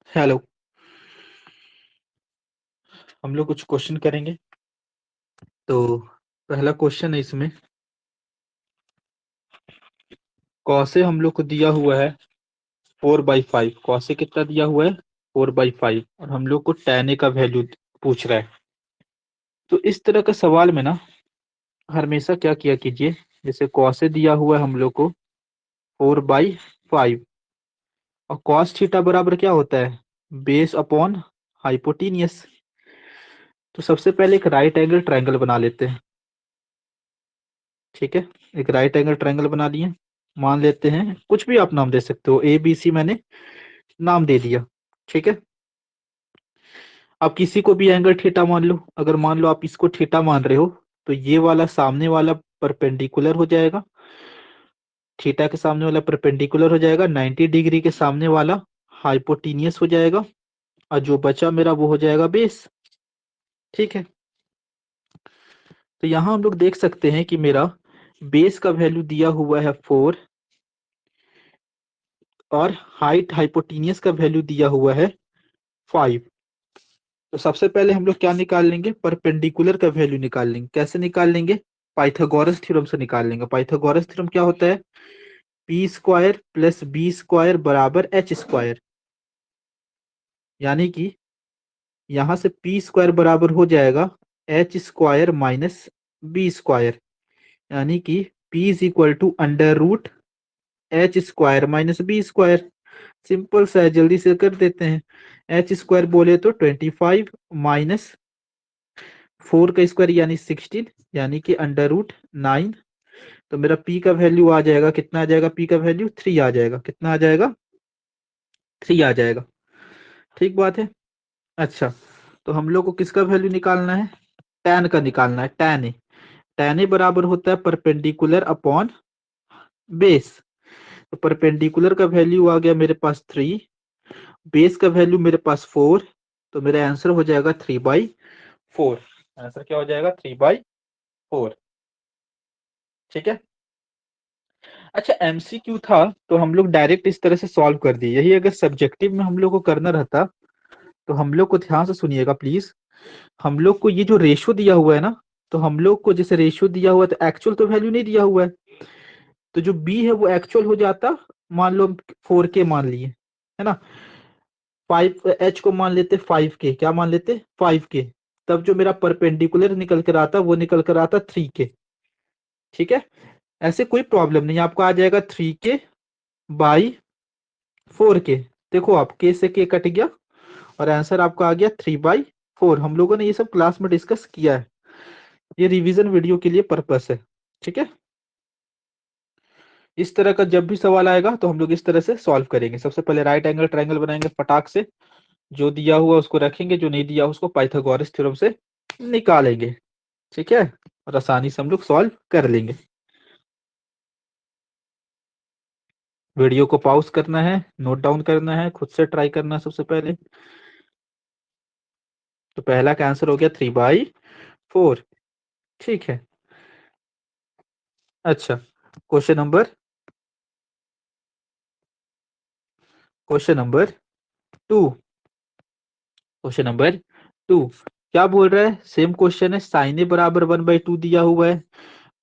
Hello. हम लोग कुछ क्वेश्चन करेंगे। तो पहला क्वेश्चन है इसमें, कौसे हम लोग को दिया हुआ है 4/5। कौसे कितना दिया हुआ है 4/5, और हम लोग को tan a का वैल्यू पूछ रहा है। तो इस तरह का सवाल में ना हमेशा क्या किया कीजिए, जैसे कौसे दिया हुआ है हम लोग को 4/5, और कॉस थीटा बराबर क्या होता है, बेस अपॉन हाइपोटेनियस। तो सबसे पहले एक राइट एंगल ट्रायंगल बना लेते हैं। ठीक है, एक राइट एंगल ट्रायंगल बना लिए। मान लेते हैं, कुछ भी आप नाम दे सकते हो, ए बी सी मैंने नाम दे दिया। ठीक है, आप किसी को भी एंगल थीटा मान लो। अगर मान लो आप इसको थीटा मान रहे हो, तो ये वाला सामने वाला परपेंडिकुलर हो जाएगा, थीटा के सामने वाला परपेंडिकुलर हो जाएगा, 90 डिग्री के सामने वाला हाइपोटेनियस हो जाएगा, और जो बचा मेरा वो हो जाएगा बेस। ठीक है, तो यहां हम लोग देख सकते हैं कि मेरा बेस का वैल्यू दिया हुआ है 4, और हाइट हाइपोटेनियस का वैल्यू दिया हुआ है 5। तो सबसे पहले हम लोग क्या निकाल लेंगे, परपेंडिकुलर का वैल्यू निकाल लेंगे। कैसे निकाल लेंगे, पाइथागोरस थ्योरम से निकाल लेंगे। पाइथागोरस थ्योरम क्या होता है, p square plus b square बराबर एच स्क्वायर। यानी कि यहां से पी स्क्वायर बराबर हो जाएगा h square minus b square. यानी कि p is equal to under root h square minus b square. Simple सा है, जल्दी से कर देते हैं। एच स्क्वायर बोले तो 25 माइनस 4 का स्क्वायर यानी 16, यानी कि अंडर रूट 9। तो मेरा पी का वैल्यू आ जाएगा, कितना आ जाएगा, पी का वैल्यू 3 आ जाएगा। कितना आ जाएगा, 3 आ जाएगा। ठीक बात है। अच्छा, तो हम लोग को किसका वैल्यू निकालना है, tan का निकालना है। tan ए बराबर होता है परपेंडिकुलर अपॉन बेस। तो परपेंडिकुलर का वैल्यू आ गया मेरे पास 3, बेस का वैल्यू मेरे पास 4। तो मेरा आंसर हो जाएगा 3/4। आंसर क्या हो जाएगा, 3/4। ठीक है। अच्छा, एमसीक्यू था तो हम लोग डायरेक्ट इस तरह से सॉल्व कर दिए। यही अगर सब्जेक्टिव में हम लोग को करना रहता, तो हम लोग को ध्यान से सुनिएगा प्लीज। हम लोग को ये जो रेशियो दिया हुआ है ना, तो हम लोग को जैसे रेशियो दिया हुआ है, तो एक्चुअल तो वैल्यू नहीं दिया हुआ है, तो जो बी है वो एक्चुअल हो जाता। मान लो 4K मान लिए, है ना, 5H को मान लेते 5K, क्या मान लेते 5K। तब जो मेरा परपेंडिकुलर निकल कर आता वो निकल कर आता 3K। ठीक है, ऐसे कोई प्रॉब्लम नहीं, आपको आ जाएगा 3K/4K। देखो आप के से के कट गया, और आंसर आपका आ गया 3/4। हम लोगों ने ये सब क्लास में डिस्कस किया है, ये रिवीजन वीडियो के लिए पर्पस है। ठीक है, इस तरह का जब भी सवाल आएगा तो हम लोग इस तरह से सॉल्व करेंगे। सबसे पहले राइट एंगल ट्रायंगल बनाएंगे फटाक से, जो दिया हुआ उसको रखेंगे, जो नहीं दिया उसको पाइथागोरस थ्योरम से निकालेंगे। ठीक है, और आसानी से हम लोग सॉल्व कर लेंगे। वीडियो को पॉज करना है, नोट डाउन करना है, खुद से ट्राई करना है सबसे पहले। तो पहला का आंसर हो गया 3/4। ठीक है। अच्छा, question number question number 2। Question number 2 क्या बोल रहा है, सेम क्वेश्चन है, साइन ए बराबर 1/2 दिया हुआ है।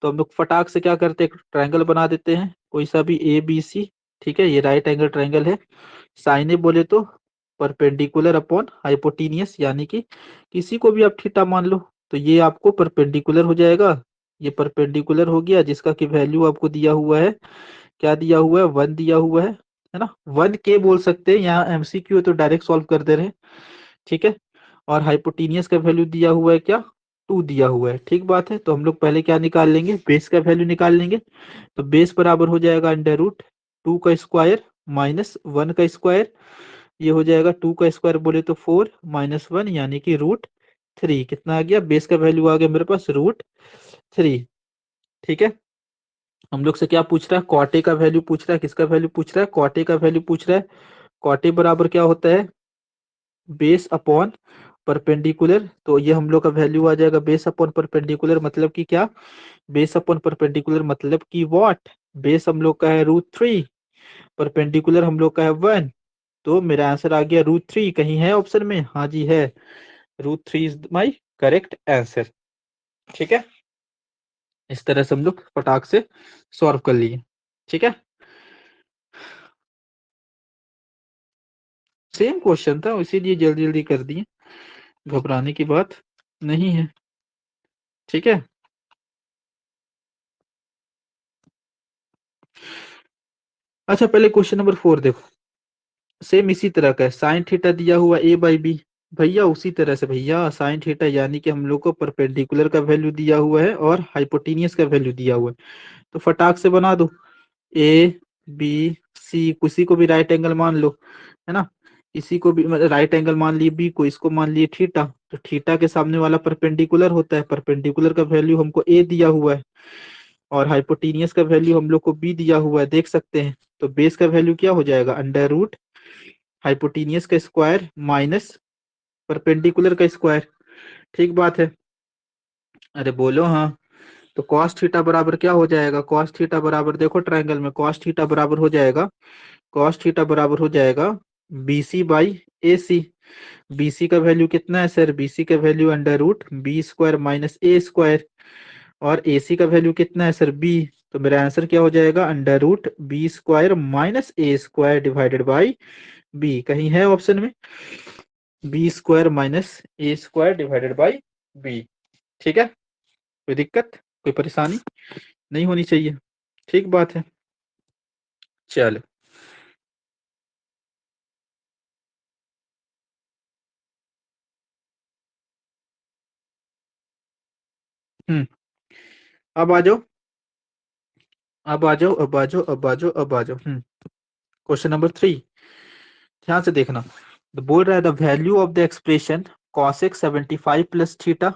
तो हम लोग फटाक से क्या करते हैं, ट्रायंगल बना देते हैं, कोई सा भी ए बी सी। ठीक है, ये राइट एंगल ट्रायंगल है। साइन ए बोले तो परपेंडिकुलर अपॉन हाइपोटेनियस, यानी कि किसी को भी आप थीटा मान लो, तो ये आपको परपेंडिकुलर हो जाएगा। ये परपेंडिकुलर हो गया, जिसका कि वैल्यू आपको दिया हुआ है, क्या दिया हुआ है, 1 दिया हुआ है ना। 1K बोल सकते हैं, यहाँ एमसीक्यू है तो डायरेक्ट सॉल्व कर दे रहे हैं। ठीक है, और हाइपोटेनियस का वैल्यू दिया हुआ है क्या, 2 दिया हुआ है। ठीक बात है, तो हम लोग पहले क्या निकाल लेंगे, बेस का वैल्यू निकाल लेंगे। तो बेस बराबर हो जाएगा अंडर रूट 2 का स्क्वायर माइनस 1 का स्क्वायर। ये हो जाएगा 2 का स्क्वायर बोले तो 4 माइनस 1 यानी कि √3। कितना आ गया, बेस का वैल्यू आ गया मेरे पास √3। ठीक है, हम लोग से क्या पूछ रहा है, कॉटे का वैल्यू पूछ रहा है। किसका वैल्यू पूछ रहा है, कॉटे का वैल्यू पूछ रहा है। कॉटे बराबर क्या होता है, बेस अपॉन परपेंडिकुलर। तो ये हम लोग का वैल्यू आ जाएगा बेस अपॉन परपेंडिकुलर, मतलब कि क्या, बेस अपॉन परपेंडिकुलर मतलब कि व्हाट, बेस हम लोग का है √3, परपेंडिकुलर हम लोग का है 1। तो मेरा आंसर आ गया √3। कहीं है ऑप्शन में? हाँ जी है, √3 इज माई करेक्ट आंसर। ठीक है, इस तरह से हम लोग फटाक से सॉल्व कर लिए। ठीक है, सेम क्वेश्चन था इसीलिए जल्दी जल्दी कर दिए, घबराने की बात नहीं है। ठीक है, अच्छा पहले क्वेश्चन नंबर 4 देखो, सेम इसी तरह का है। साइन थीटा दिया हुआ a/b, भैया उसी तरह से भैया साइन थीटा यानी कि हम लोग को परपेंडिकुलर का वैल्यू दिया हुआ है और हाइपोटेनियस का वैल्यू दिया हुआ है, तो फटाक से बना दो। a b c, किसी को भी राइट एंगल मान लो, है ना, इसी को भी राइट एंगल मान लिए b को, इसको मान लिए थीटा, तो थीटा के सामने वाला परपेंडिकुलर होता है, परपेंडिकुलर का वैल्यू हमको a दिया हुआ है और हाइपोटेनियस का वैल्यू हम लोग को b दिया हुआ है, देख सकते हैं। तो बेस का वैल्यू क्या हो जाएगा? अंडर रूट हाइपोटेनियस का स्क्वायर माइनस परपेंडिकुलर का स्क्वायर। ठीक बात है, अरे बोलो हाँ। तो cos थीटा बराबर क्या हो जाएगा? cos थीटा बराबर देखो ट्रायंगल में cos थीटा बराबर हो जाएगा, cos थीटा बराबर हो जाएगा BC/AC। BC का वैल्यू कितना है सर? BC का value under root B² minus A², और AC का वैल्यू कितना है सर? B। तो मेरा आंसर क्या हो जाएगा? Under root B² minus A² divided by B। कहीं है ऑप्शन में? B² minus A² divided by B। ठीक है, कोई दिक्कत, कोई परेशानी नहीं होनी चाहिए। ठीक बात है, चलो। हम्म, अब आ जाओ, अब आ जाओ, अब आ जाओ, अब आ जाओ, अब आ जाओ। क्वेश्चन नंबर 3, ध्यान से देखना। तो बोल रहा है the value of the expression cosec 75 plus theta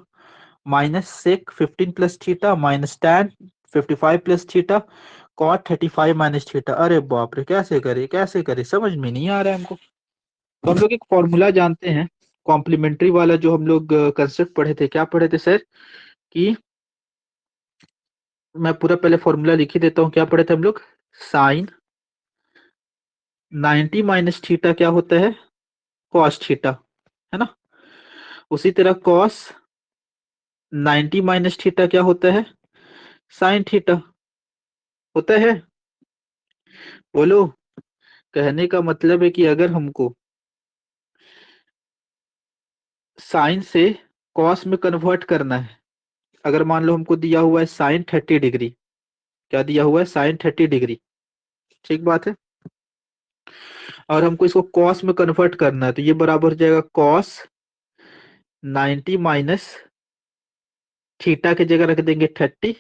minus sec 15 plus theta minus tan 55 plus theta cot 35 minus theta. अरे बाप रे, कैसे करे कैसे करे, समझ में नहीं आ रहा है हमको। तो हम लोग एक फॉर्मूला जानते हैं, कॉम्प्लीमेंट्री वाला, जो हम लोग कंसेप्ट पढ़े थे। क्या पढ़े थे सर? कि मैं पूरा पहले फॉर्मूला लिख ही देता हूँ। क्या पढ़े थे हम लोग? साइन 90 माइनस थीटा क्या होता है? कॉस थीटा, है ना। उसी तरह कॉस 90 माइनस थीटा क्या होता है? साइन थीटा होता है। बोलो, कहने का मतलब है कि अगर हमको साइन से कॉस में कन्वर्ट करना है, अगर मान लो हमको दिया हुआ है साइन 30 डिग्री, क्या दिया हुआ है? Sine 30 degree. ठीक बात है, और हमको इसको कॉस में कन्वर्ट करना है, तो ये बराबर हो जाएगा कॉस 90 माइनस थीटा की जगह रख देंगे 30,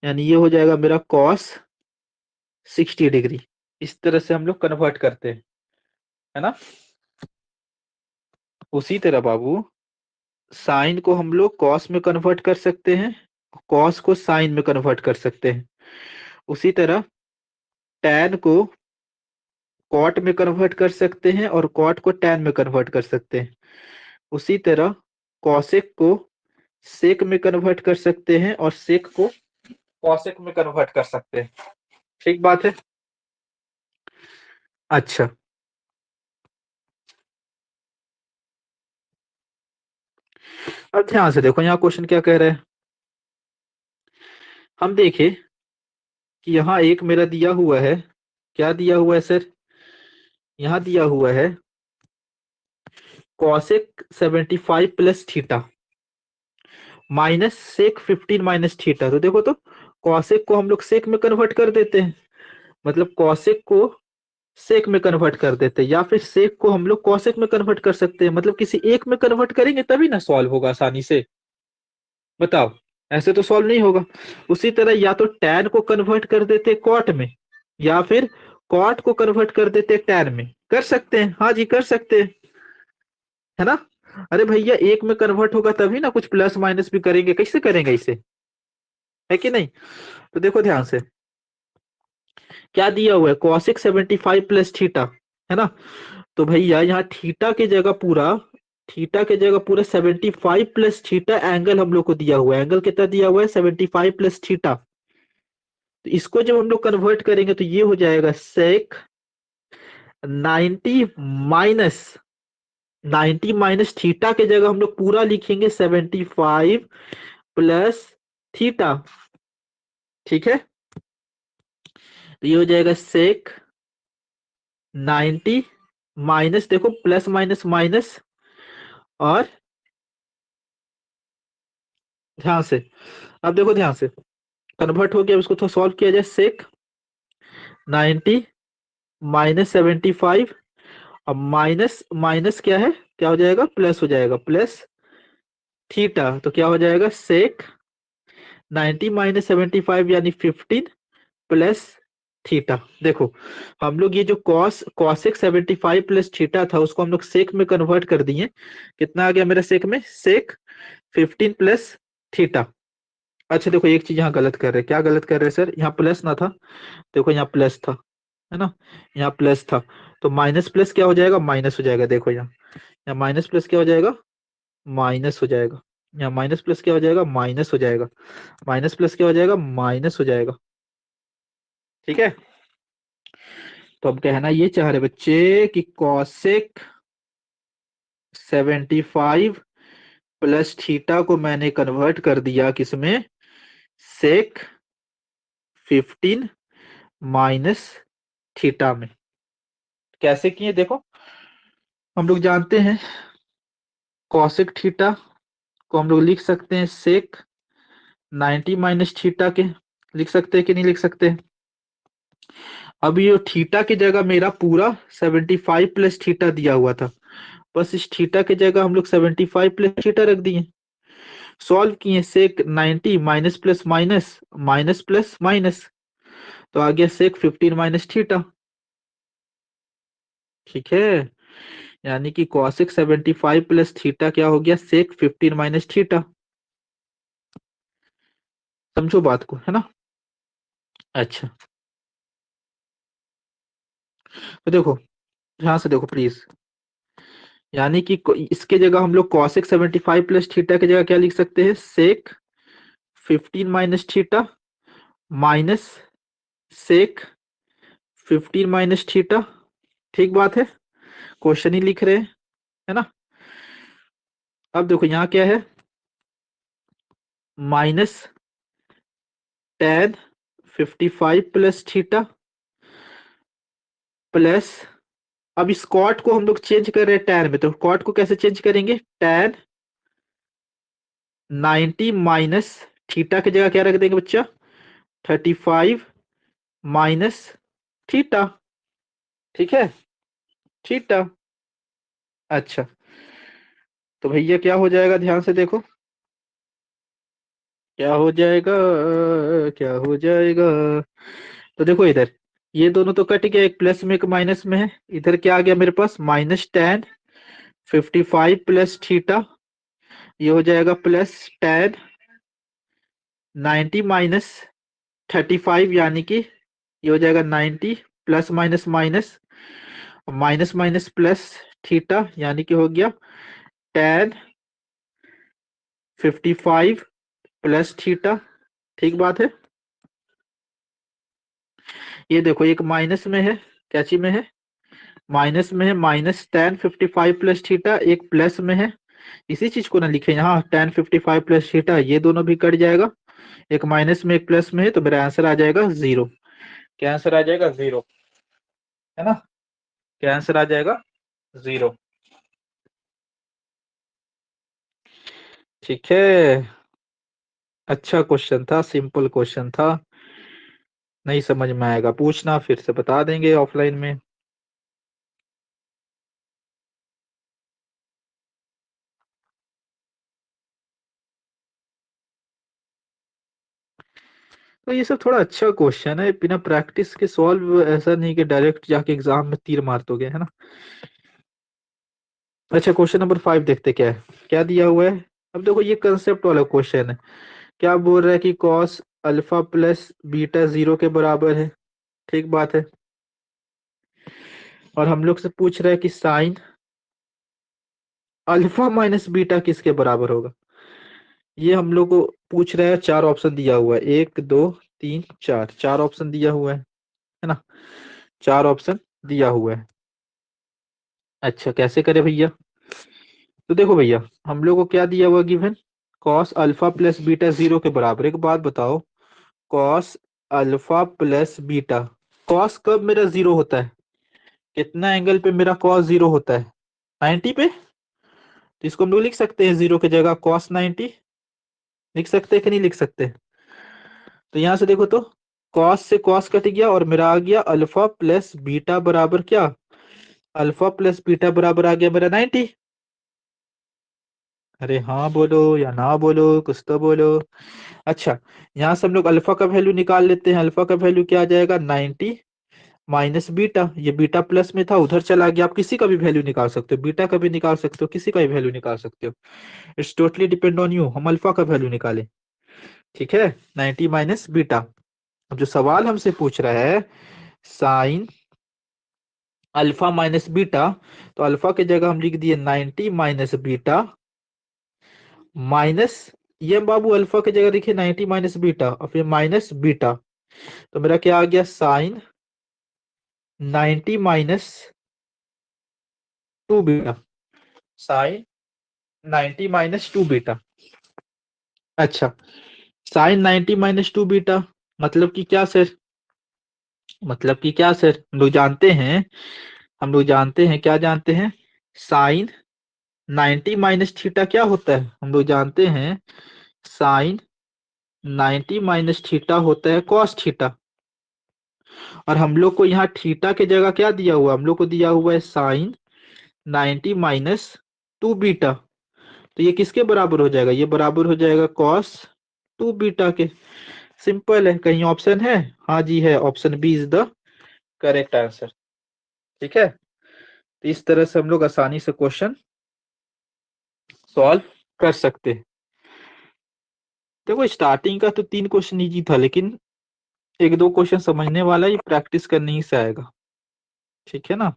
यानी ये हो जाएगा मेरा कॉस 60 डिग्री। इस तरह से हम लोग कन्वर्ट करते हैं, है ना। उसी तरह बाबू, साइन को हम लोग कॉस में कन्वर्ट कर सकते हैं, कॉस को साइन में कन्वर्ट कर सकते हैं। उसी तरह टैन को कॉट में कन्वर्ट कर सकते हैं और कॉट को टैन में कन्वर्ट कर सकते हैं। उसी तरह कॉसेक को सेक में कन्वर्ट कर सकते हैं और सेक को कॉसेक में कन्वर्ट कर सकते हैं। ठीक बात है, अच्छा। अब ध्यान से देखो, यहाँ क्वेश्चन क्या कह रहे हैं। हम देखें कि यहाँ एक मेरा दिया हुआ है, क्या दिया हुआ है सर? यहाँ दिया हुआ है cosec 75 plus theta minus sec 15 minus theta. तो देखो, तो कॉसेक को हम लोग सेक में कन्वर्ट कर देते हैं, मतलब कॉसेक को सेक में कन्वर्ट कर देते हैं, या फिर सेक को हम लोग कॉसेक में कन्वर्ट कर सकते हैं, मतलब किसी एक में कन्वर्ट करेंगे तभी ना सॉल्व होगा आसानी से। बताओ, ऐसे तो सॉल्व नहीं होगा। उसी तरह या तो टैन को कन्वर्ट कर देते कॉट में, या फिर कॉट को कन्वर्ट कर देते टैन में, कर सकते हैं, हाँ जी कर सकते हैं, है ना। अरे भैया एक में कन्वर्ट होगा तभी ना, कुछ प्लस माइनस भी करेंगे, कैसे करेंगे इसे, है कि नहीं। तो देखो ध्यान से, क्या दिया हुआ है? कॉसिक 75 प्लस थीटा, है ना। तो भैया यहाँ थीटा के जगह पूरा 75 प्लस थीटा एंगल हम लोग को दिया हुआ है। एंगल कितना दिया हुआ है? 75 प्लस थीटा। तो इसको जब हम लोग कन्वर्ट करेंगे तो ये हो जाएगा सेक 90 माइनस थीटा के जगह हम लोग पूरा लिखेंगे 75 प्लस थीटा। ठीक है, तो ये हो जाएगा सेक 90 माइनस, देखो प्लस माइनस माइनस, और ध्यान से, अब देखो ध्यान से कन्वर्ट हो गया, इसको थोड़ा सॉल्व किया जाए। सेक 90 माइनस 75, अब माइनस माइनस क्या है, क्या हो जाएगा, प्लस हो जाएगा, प्लस थीटा, तो क्या हो जाएगा सेक 90 माइनस 75 यानी 15 प्लस थीटा। देखो हम लोग ये जो कॉसेक 75 प्लस थीटा था उसको हम लोग सेक में कन्वर्ट कर दिए। कितना आ गया मेरा सेक में, सेक 15 प्लस थीटा। अच्छा देखो एक चीज यहाँ गलत कर रहे हैं, क्या गलत कर रहे हैं सर, यहाँ प्लस ना था, देखो यहाँ प्लस था, है ना, यहाँ प्लस था, तो माइनस प्लस क्या हो जाएगा, माइनस हो जाएगा। देखो यहाँ माइनस प्लस क्या हो जाएगा, माइनस हो जाएगा। यहाँ माइनस प्लस क्या हो जाएगा, माइनस हो जाएगा। माइनस प्लस क्या हो जाएगा, माइनस हो जाएगा। ठीक है, तो अब कहना ये चाह रहे बच्चे कि कॉसेक 75 प्लस थीटा को मैंने कन्वर्ट कर दिया किसमें, सेक 15 माइनस थीटा में। कैसे किए देखो, हम लोग जानते हैं कॉसेक थीटा को हम लोग लिख सकते हैं सेक 90 माइनस थीटा के, लिख सकते हैं कि नहीं लिख सकते। अब ये थीटा की जगह मेरा पूरा 75 प्लस थीटा दिया हुआ था, बस इस थीटा की जगह हम लोग 75 प्लस थीटा रख दिए। सॉल्व किए, सेक 90 minus plus minus, minus plus minus, तो आ गया सेक 15 माइनस थीटा। ठीक है, यानी कि कॉसेक 75 प्लस थीटा क्या हो गया, सेक 15 माइनस थीटा। समझो बात को, है ना। अच्छा, तो देखो ध्यान से देखो प्लीज, यानी कि इसके जगह हम लोग कॉसेक 75 प्लस थीटा की जगह क्या लिख सकते हैं, sec 15 minus theta minus sec 15 minus theta. ठीक बात है, क्वेश्चन ही लिख रहे हैं, है ना। अब देखो यहाँ क्या है, minus ten 55 plus theta plus, अब इस कॉट को हम लोग चेंज कर रहे हैं टैन में, तो कॉट को कैसे चेंज करेंगे, टैन 90 माइनस थीटा की जगह क्या रख देंगे बच्चा, 35 माइनस थीटा। ठीक है, थीटा। अच्छा, तो भैया क्या हो जाएगा, ध्यान से देखो क्या हो जाएगा, क्या हो जाएगा। तो देखो इधर ये दोनों तो कट गया, एक प्लस में एक माइनस में है, इधर क्या आ गया मेरे पास, माइनस टेन 55 प्लस थीटा, ये हो जाएगा प्लस टेन 90 माइनस 35, यानी कि ये हो जाएगा 90 plus minus minus, minus minus plus theta, यानी कि हो गया टेन 55 प्लस थीटा। ठीक बात है, ये देखो एक माइनस में है, कैची में है, माइनस में है, माइनस टेन 55 प्लस थीटा, एक प्लस में है, इसी चीज को ना लिखे यहाँ, टेन 55 प्लस थीटा, ये दोनों भी कट जाएगा, एक माइनस में एक प्लस में है, तो मेरा आंसर आ जाएगा जीरो। क्या आंसर आ जाएगा, जीरो, है ना, क्या आंसर आ जाएगा, जीरो। ठीक है, अच्छा क्वेश्चन था, सिंपल क्वेश्चन था, नहीं समझ में आएगा पूछना, फिर से बता देंगे ऑफलाइन में। तो ये सब थोड़ा अच्छा क्वेश्चन है, बिना प्रैक्टिस के सॉल्व, ऐसा नहीं कि डायरेक्ट जाके एग्जाम में तीर मार दोगे, है ना। अच्छा क्वेश्चन नंबर 5 देखते क्या है, क्या दिया हुआ है। अब देखो ये कंसेप्ट वाला क्वेश्चन है, क्या बोल रहा है कि cos alpha plus beta zero के बराबर है। ठीक बात है, और हम लोग से पूछ रहा है कि साइन अल्फा माइनस बीटा किसके बराबर होगा। ये हम लोग को पूछ रहा है, चार ऑप्शन दिया हुआ है, एक दो तीन चार, चार ऑप्शन दिया हुआ है ना, चार ऑप्शन दिया हुआ है। अच्छा कैसे करे भैया? तो देखो भैया, हम लोग को क्या दिया हुआ given, cos alpha plus beta 0 के बराबर। एक बात बताओ, cos alpha plus beta, cos कब मेरा 0 होता है? कितना एंगल पे मेरा कॉस 0 होता है? 90 पे। तो इसको हम लोग लिख सकते हैं 0 की जगह कॉस 90, लिख सकते हैं कि नहीं लिख सकते? तो यहां से देखो तो, कॉस से कॉस कट गया और मेरा आ गया अल्फा प्लस बीटा बराबर क्या, अल्फा प्लस बीटा बराबर आ गया मेरा 90। अरे हाँ बोलो या ना बोलो, कुछ तो बोलो। अच्छा, यहाँ से हम लोग अल्फा का वैल्यू निकाल लेते हैं। अल्फा का वैल्यू क्या आ जाएगा, 90 माइनस बीटा। ये बीटा प्लस में था, उधर चला गया। आप किसी का भी वैल्यू निकाल सकते हो, बीटा का भी निकाल सकते हो, किसी का भी वैल्यू निकाल सकते हो। It's totally depend on you. हम अल्फा का वैल्यू निकालें, ठीक है, 90 माइनस बीटा। अब जो सवाल हमसे पूछ रहा है, साइन अल्फा माइनस बीटा, तो अल्फा की जगह हम लिख दिए 90 माइनस बीटा माइनस, ये बाबू अल्फा की जगह देखिए 90 माइनस बीटा और फिर माइनस बीटा। तो मेरा क्या आ गया, sine 90 minus 2 beta, sine 90 minus 2 beta. अच्छा, साइन 90 माइनस 2 बीटा मतलब कि क्या सर? मतलब कि क्या सर, हम लोग जानते हैं, हम लोग जानते हैं, क्या जानते हैं, साइन 90 माइनस थीटा क्या होता है? हम लोग जानते हैं साइन 90 माइनस थीटा होता है कॉस थीटा। और हम लोग को यहाँ थीटा की जगह क्या दिया हुआ, हम लोग को दिया हुआ है साइन 90 माइनस 2 बीटा। तो ये किसके बराबर हो जाएगा, ये बराबर हो जाएगा कॉस 2 बीटा के। सिंपल है। कहीं ऑप्शन है? हाँ जी है, option b is the correct answer. ठीक है, तो इस तरह से हम लोग आसानी से क्वेश्चन सॉल्व कर सकते हैं। देखो स्टार्टिंग का तो 3 क्वेश्चन इजी था, लेकिन एक दो क्वेश्चन समझने वाला, ये प्रैक्टिस करने ही से आएगा। ठीक है ना।